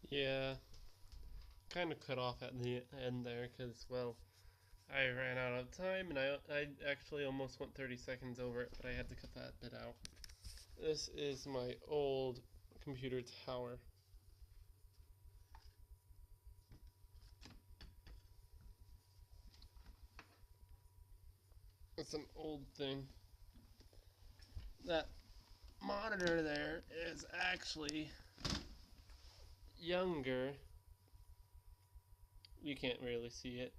Yeah, kind of cut off at the end there because, well, I ran out of time and I actually almost went 30 seconds over it, but I had to cut that bit out. This is my old computer tower. It's an old thing. That monitor there is actually younger. You can't really see it.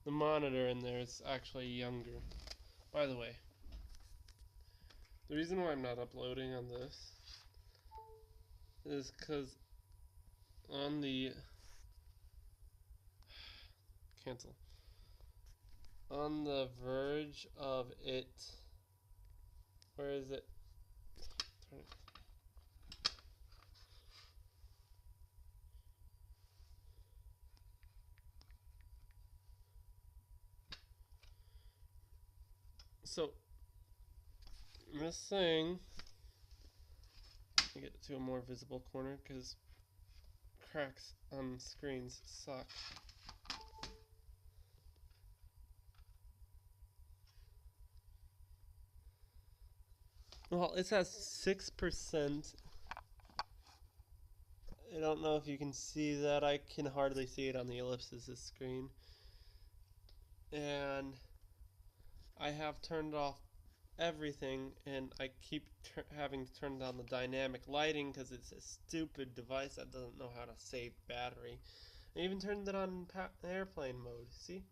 The monitor in there is actually younger. By the way, the reason why I'm not uploading on this is because on the cancel on the verge of it. Where is it? Turn it. So this thing, get it to a more visible corner because cracks on screens suck. Well, it says 6%. I don't know if you can see that. I can hardly see it on the ellipsis screen. And I have turned off everything, and I keep having to turn down the dynamic lighting because it's a stupid device that doesn't know how to save battery. I even turned it on airplane mode. See?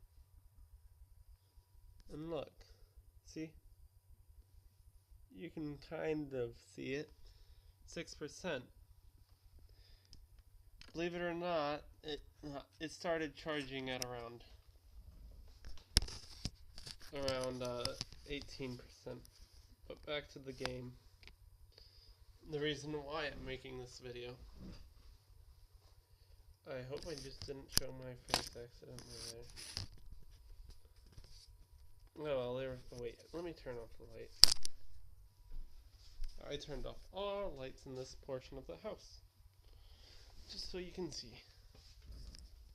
And look. See? You can kind of see it. 6%. Believe it or not, it started charging at around 18%. But back to the game. The reason why I'm making this video. I hope I just didn't show my face accidentally there. Oh well, wait, let me turn off the light. I turned off all lights in this portion of the house. Just so you can see.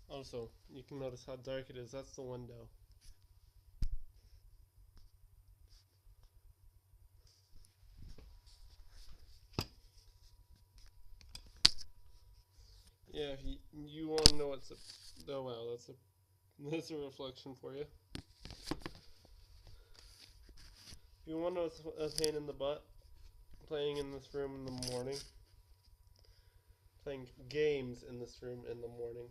Also, you can notice how dark it is. That's the window. Yeah, if you want to know what's a... Oh wow, that's a reflection for you. If you want to know what's a pain in the butt, playing in this room in the morning. Playing games in this room in the morning.